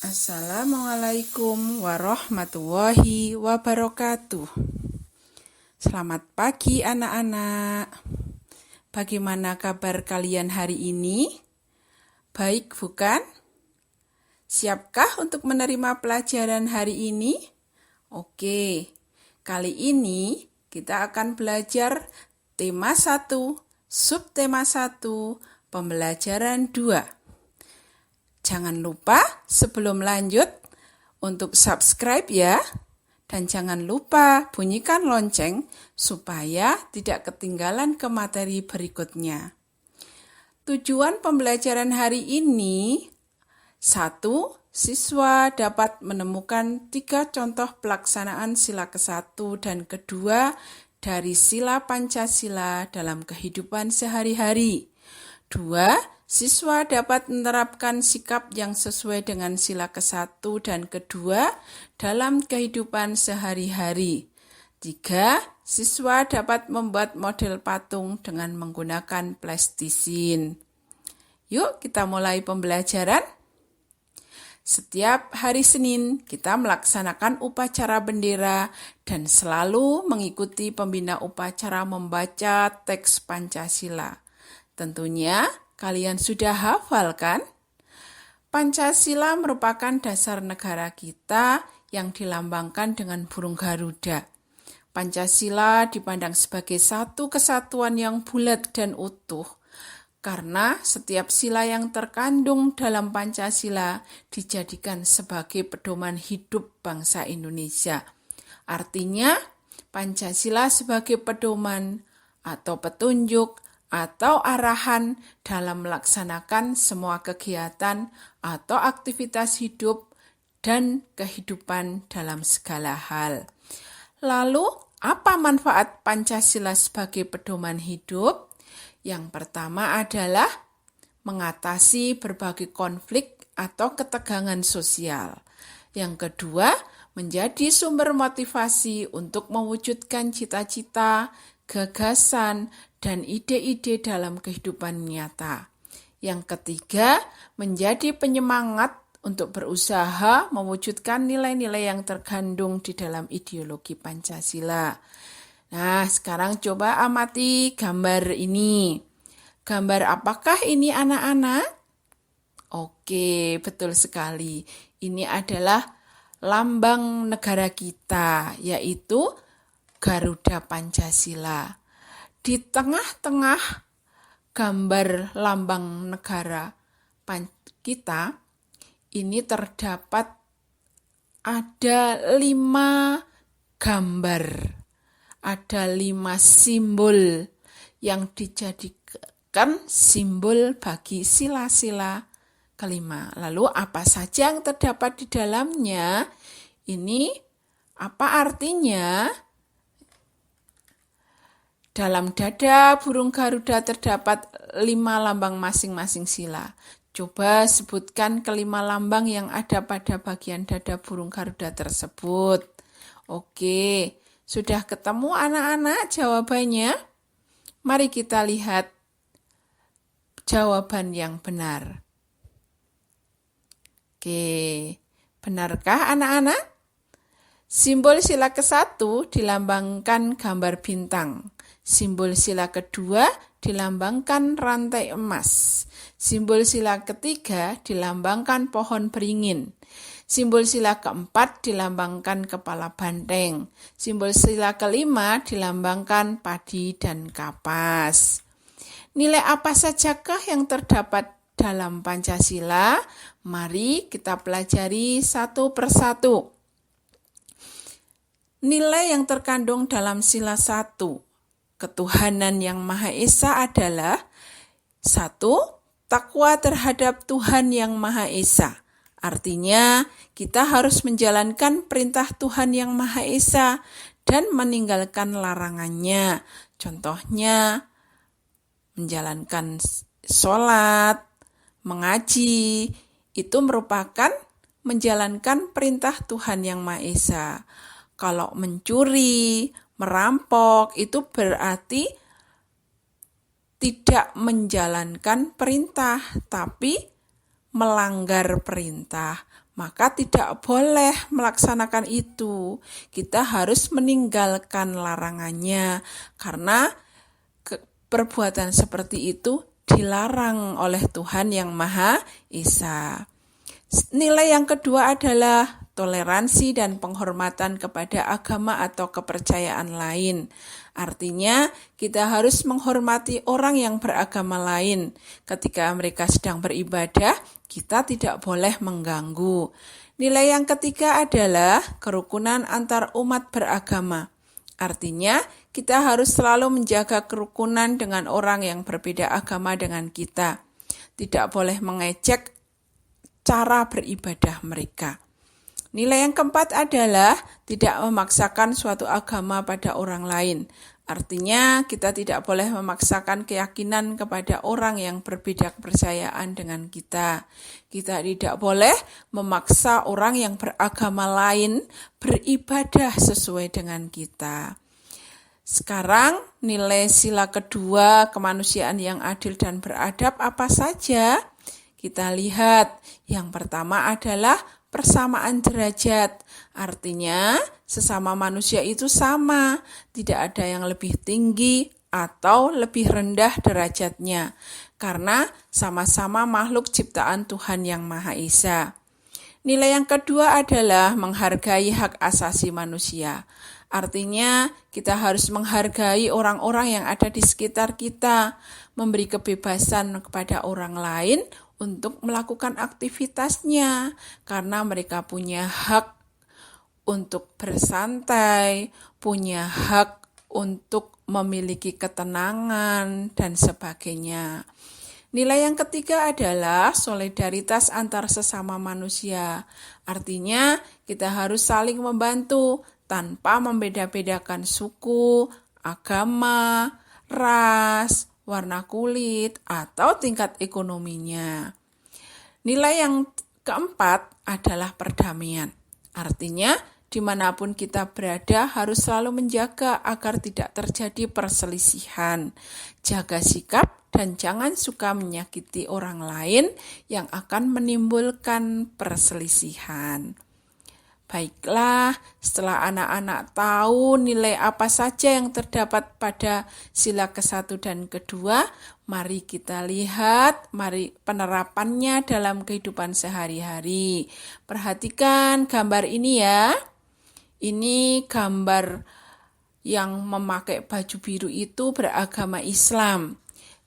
Assalamualaikum warahmatullahi wabarakatuh. Selamat pagi anak-anak. Bagaimana kabar kalian hari ini? Baik bukan? Siapkah untuk menerima pelajaran hari ini? Oke, kali ini kita akan belajar tema 1, subtema 1, pembelajaran 2. Jangan lupa sebelum lanjut untuk subscribe ya. Dan jangan lupa bunyikan lonceng supaya tidak ketinggalan ke materi berikutnya. Tujuan pembelajaran hari ini, 1. Siswa dapat menemukan 3 contoh pelaksanaan sila ke-1 dan ke-2 dari sila Pancasila dalam kehidupan sehari-hari. 2. Siswa dapat menerapkan sikap yang sesuai dengan sila ke-1 dan ke-2 dalam kehidupan sehari-hari. 3. Siswa dapat membuat model patung dengan menggunakan plastisin. Yuk kita mulai pembelajaran. Setiap hari Senin kita melaksanakan upacara bendera dan selalu mengikuti pembina upacara membaca teks Pancasila. Tentunya kalian sudah hafal kan? Pancasila merupakan dasar negara kita yang dilambangkan dengan burung Garuda. Pancasila dipandang sebagai satu kesatuan yang bulat dan utuh, karena setiap sila yang terkandung dalam Pancasila dijadikan sebagai pedoman hidup bangsa Indonesia. Artinya, Pancasila sebagai pedoman atau petunjuk atau arahan dalam melaksanakan semua kegiatan atau aktivitas hidup dan kehidupan dalam segala hal. Lalu, apa manfaat Pancasila sebagai pedoman hidup? Yang pertama adalah mengatasi berbagai konflik atau ketegangan sosial. Yang kedua, menjadi sumber motivasi untuk mewujudkan cita-cita, gagasan, dan ide-ide dalam kehidupan nyata. Yang ketiga, menjadi penyemangat untuk berusaha mewujudkan nilai-nilai yang terkandung di dalam ideologi Pancasila. Nah, sekarang coba amati gambar ini. Gambar apakah ini anak-anak? Oke, betul sekali. Ini adalah lambang negara kita, yaitu Garuda Pancasila. Di tengah-tengah gambar lambang negara kita, ini terdapat ada 5 gambar, ada 5 simbol yang dijadikan simbol bagi sila-sila kelima. Lalu apa saja yang terdapat di dalamnya? Ini apa artinya? Dalam dada burung Garuda terdapat 5 lambang masing-masing sila. Coba sebutkan kelima lambang yang ada pada bagian dada burung Garuda tersebut. Oke, sudah ketemu anak-anak jawabannya? Mari kita lihat jawaban yang benar. Oke, benarkah anak-anak? Simbol sila ke-1 dilambangkan gambar bintang. Simbol sila kedua dilambangkan rantai emas. Simbol sila ketiga dilambangkan pohon beringin. Simbol sila keempat dilambangkan kepala banteng. Simbol sila kelima dilambangkan padi dan kapas. Nilai apa sajakah yang terdapat dalam Pancasila? Mari kita pelajari satu persatu. Nilai yang terkandung dalam sila 1, ketuhanan yang Maha Esa adalah 1. Takwa terhadap Tuhan yang Maha Esa. Artinya, kita harus menjalankan perintah Tuhan yang Maha Esa dan meninggalkan larangannya. Contohnya, menjalankan sholat, mengaji, itu merupakan menjalankan perintah Tuhan yang Maha Esa. Kalau mencuri, merampok, itu berarti tidak menjalankan perintah, tapi melanggar perintah. maka tidak boleh melaksanakan itu. Kita harus meninggalkan larangannya karena perbuatan seperti itu dilarang oleh Tuhan yang Maha Esa. Nilai yang kedua adalah toleransi dan penghormatan kepada agama atau kepercayaan lain. Artinya, kita harus menghormati orang yang beragama lain. Ketika mereka sedang beribadah, kita tidak boleh mengganggu. Nilai yang ketiga adalah kerukunan antar umat beragama. Artinya, kita harus selalu menjaga kerukunan dengan orang yang berbeda agama dengan kita. Tidak boleh mengejek cara beribadah mereka. Nilai yang keempat adalah tidak memaksakan suatu agama pada orang lain. Artinya, kita tidak boleh memaksakan keyakinan kepada orang yang berbeda kepercayaan dengan kita. Kita tidak boleh memaksa orang yang beragama lain beribadah sesuai dengan kita. Sekarang, nilai sila kedua kemanusiaan yang adil dan beradab apa saja? Kita lihat, yang pertama adalah persamaan derajat. Artinya, sesama manusia itu sama, tidak ada yang lebih tinggi atau lebih rendah derajatnya, karena sama-sama makhluk ciptaan Tuhan yang Maha Esa. Nilai yang kedua adalah menghargai hak asasi manusia. Artinya, kita harus menghargai orang-orang yang ada di sekitar kita, memberi kebebasan kepada orang lain untuk melakukan aktivitasnya, karena mereka punya hak untuk bersantai, punya hak untuk memiliki ketenangan, dan sebagainya. Nilai yang ketiga adalah solidaritas antar sesama manusia. Artinya, kita harus saling membantu tanpa membeda-bedakan suku, agama, ras, warna kulit, atau tingkat ekonominya. Nilai yang keempat adalah perdamaian. Artinya, dimanapun kita berada harus selalu menjaga agar tidak terjadi perselisihan. Jaga sikap dan jangan suka menyakiti orang lain yang akan menimbulkan perselisihan. Baiklah, setelah anak-anak tahu nilai apa saja yang terdapat pada sila ke-1 dan ke-2, mari kita lihat penerapannya dalam kehidupan sehari-hari. Perhatikan gambar ini ya. Ini gambar yang memakai baju biru itu beragama Islam.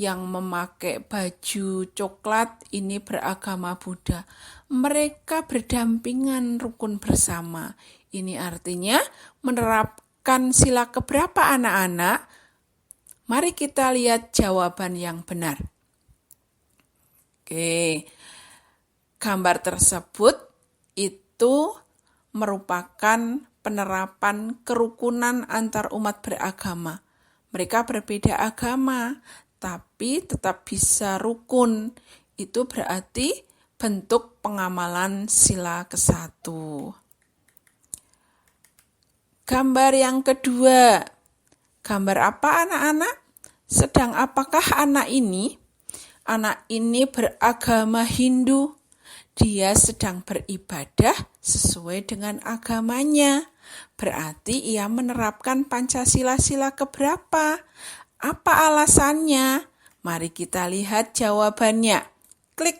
Yang memakai baju coklat ini beragama Buddha. Mereka berdampingan rukun bersama. Ini artinya menerapkan sila keberapa anak-anak? Mari kita lihat jawaban yang benar. Oke, gambar tersebut itu merupakan penerapan kerukunan antar umat beragama. Mereka berbeda agama, tapi tetap bisa rukun. Itu berarti bentuk pengamalan sila ke-1. Gambar yang kedua. Gambar apa anak-anak? Sedang apakah anak ini? Anak ini beragama Hindu. Dia sedang beribadah sesuai dengan agamanya. Berarti ia menerapkan Pancasila-sila keberapa? Apa alasannya? Mari kita lihat jawabannya. Klik.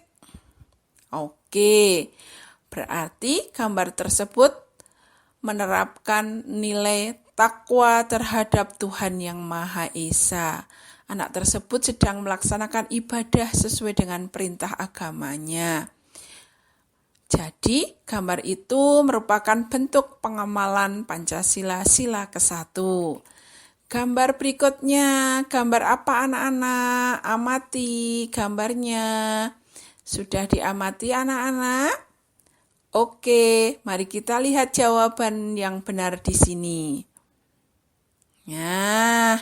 Oke, berarti gambar tersebut menerapkan nilai takwa terhadap Tuhan yang Maha Esa. Anak tersebut sedang melaksanakan ibadah sesuai dengan perintah agamanya. Jadi, gambar itu merupakan bentuk pengamalan Pancasila sila ke-1. Gambar berikutnya, gambar apa anak-anak? Amati gambarnya. Sudah diamati anak-anak? Oke, mari kita lihat jawaban yang benar di sini. Nah,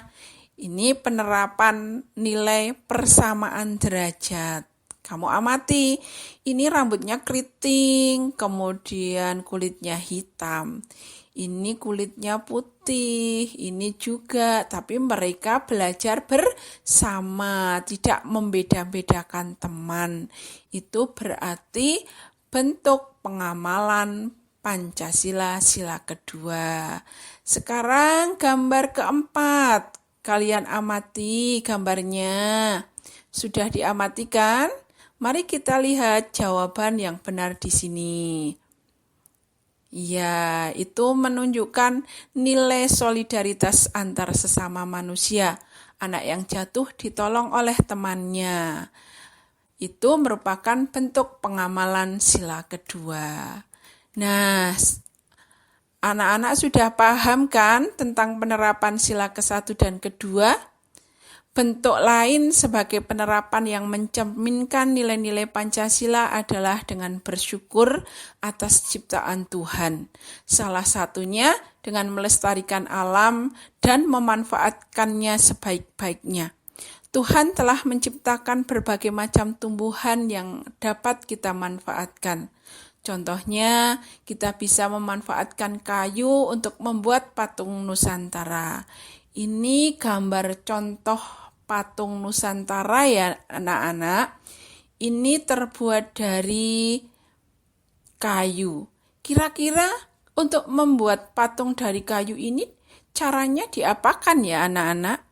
ini penerapan nilai persamaan derajat. Kamu amati, ini rambutnya keriting, kemudian kulitnya hitam. Ini kulitnya putih, ini juga, tapi mereka belajar bersama, tidak membeda-bedakan teman. Itu berarti bentuk pengamalan Pancasila sila kedua. Sekarang gambar keempat. Kalian amati gambarnya. Sudah diamati kan? Mari kita lihat jawaban yang benar di sini. Ya, itu menunjukkan nilai solidaritas antar sesama manusia. Anak yang jatuh ditolong oleh temannya. Itu merupakan bentuk pengamalan sila kedua. Nah, anak-anak sudah paham kan tentang penerapan sila ke-1 dan kedua? Bentuk lain sebagai penerapan yang mencerminkan nilai-nilai Pancasila adalah dengan bersyukur atas ciptaan Tuhan. Salah satunya dengan melestarikan alam dan memanfaatkannya sebaik-baiknya. Tuhan telah menciptakan berbagai macam tumbuhan yang dapat kita manfaatkan. Contohnya, kita bisa memanfaatkan kayu untuk membuat patung Nusantara. Ini gambar contoh patung Nusantara ya anak-anak. Ini terbuat dari kayu. Kira-kira untuk membuat patung dari kayu ini caranya diapakan ya anak-anak?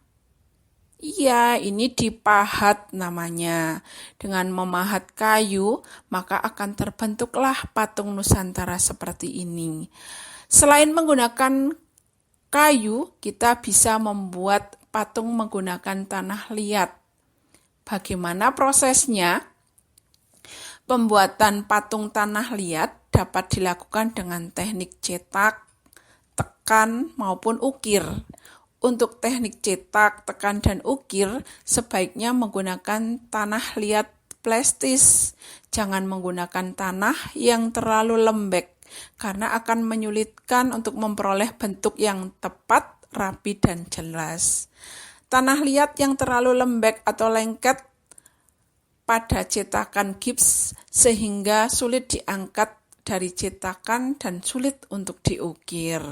Iya, ini dipahat namanya. Dengan memahat kayu, maka akan terbentuklah patung Nusantara seperti ini. Selain menggunakan kayu, kita bisa membuat patung menggunakan tanah liat. Bagaimana prosesnya? Pembuatan patung tanah liat dapat dilakukan dengan teknik cetak, tekan, maupun ukir. Untuk teknik cetak, tekan, dan ukir, sebaiknya menggunakan tanah liat plastis. Jangan menggunakan tanah yang terlalu lembek, karena akan menyulitkan untuk memperoleh bentuk yang tepat, rapi, dan jelas. Tanah liat yang terlalu lembek atau lengket pada cetakan gips, sehingga sulit diangkat dari cetakan dan sulit untuk diukir.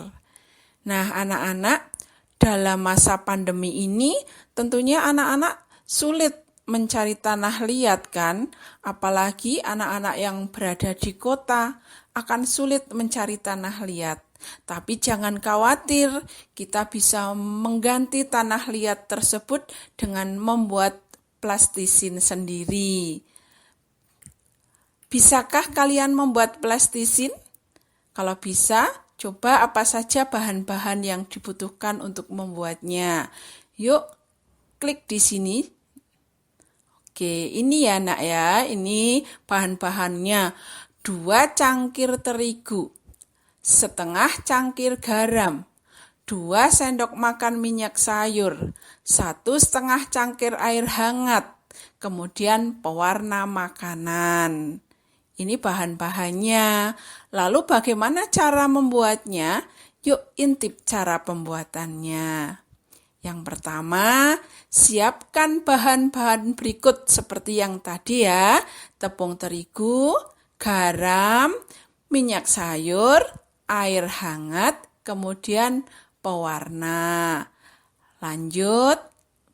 Nah, anak-anak, dalam masa pandemi ini, tentunya anak-anak sulit mencari tanah liat kan? Apalagi anak-anak yang berada di kota akan sulit mencari tanah liat. Tapi jangan khawatir, kita bisa mengganti tanah liat tersebut dengan membuat plastisin sendiri. Bisakah kalian membuat plastisin? Kalau bisa, coba apa saja bahan-bahan yang dibutuhkan untuk membuatnya. Yuk, klik di sini. Oke, ini ya nak ya, ini bahan-bahannya. 2 cangkir terigu, setengah cangkir garam, 2 sendok makan minyak sayur, 1,5 cangkir air hangat, kemudian pewarna makanan. Ini bahan-bahannya. Lalu bagaimana cara membuatnya? Yuk intip cara pembuatannya. Yang pertama, siapkan bahan-bahan berikut seperti yang tadi ya. Tepung terigu, garam, minyak sayur, air hangat, kemudian pewarna. Lanjut,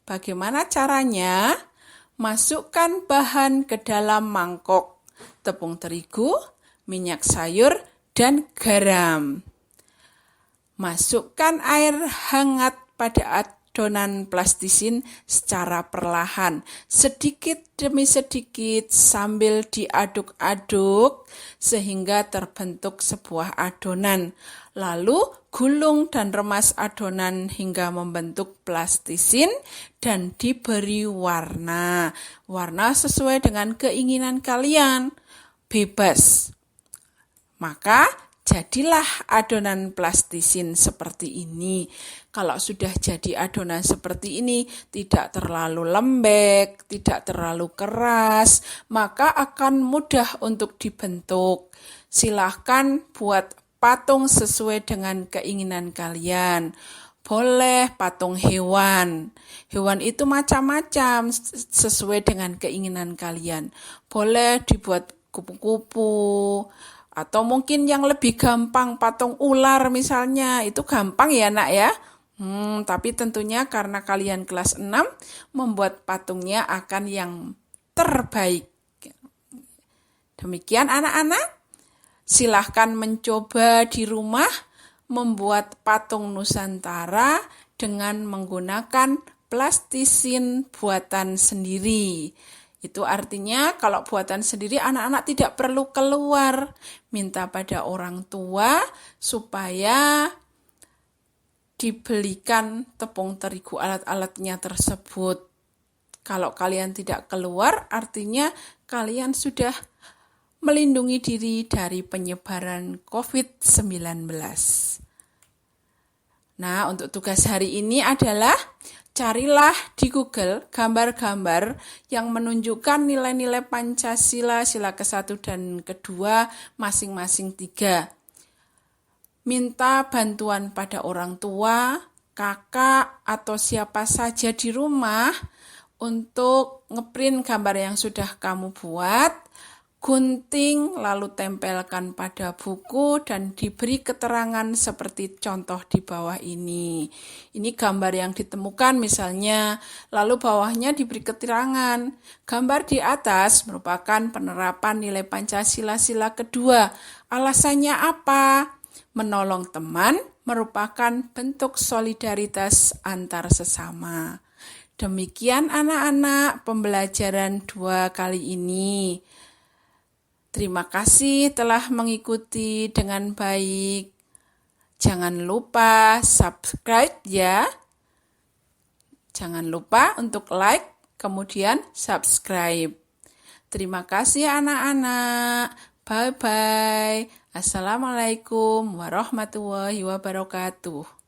bagaimana caranya? Masukkan bahan ke dalam mangkok. Tepung terigu, minyak sayur, dan garam. Masukkan air hangat pada adonan plastisin secara perlahan, sedikit demi sedikit sambil diaduk-aduk sehingga terbentuk sebuah adonan. Lalu gulung dan remas adonan hingga membentuk plastisin dan diberi warna. Warna sesuai dengan keinginan kalian. Bebas. Maka jadilah adonan plastisin seperti ini. Kalau sudah jadi adonan seperti ini, tidak terlalu lembek, tidak terlalu keras, maka akan mudah untuk dibentuk. Silahkan buat patung sesuai dengan keinginan kalian. Boleh patung hewan. Hewan itu macam-macam sesuai dengan keinginan kalian. Boleh dibuat kupu-kupu, atau mungkin yang lebih gampang patung ular misalnya, itu gampang ya nak ya. Tapi tentunya karena kalian kelas 6, membuat patungnya akan yang terbaik. Demikian anak-anak, silahkan mencoba di rumah membuat patung Nusantara dengan menggunakan plastisin buatan sendiri. Itu artinya kalau buatan sendiri anak-anak tidak perlu keluar, minta pada orang tua supaya dibelikan tepung terigu alat-alatnya tersebut. Kalau kalian tidak keluar, artinya kalian sudah melindungi diri dari penyebaran COVID-19. Nah, untuk tugas hari ini adalah carilah di Google gambar-gambar yang menunjukkan nilai-nilai Pancasila, sila ke-1 dan ke-2 masing-masing 3. Minta bantuan pada orang tua, kakak, atau siapa saja di rumah untuk ngeprint gambar yang sudah kamu buat, gunting, lalu tempelkan pada buku dan diberi keterangan seperti contoh di bawah ini. Ini gambar yang ditemukan misalnya, lalu bawahnya diberi keterangan. Gambar di atas merupakan penerapan nilai Pancasila sila kedua. Alasannya apa? Menolong teman merupakan bentuk solidaritas antar sesama. Demikian anak-anak pembelajaran 2 kali ini. Terima kasih telah mengikuti dengan baik. Jangan lupa subscribe ya. Jangan lupa untuk like, kemudian subscribe. Terima kasih anak-anak. Bye-bye. Assalamualaikum warahmatullahi wabarakatuh.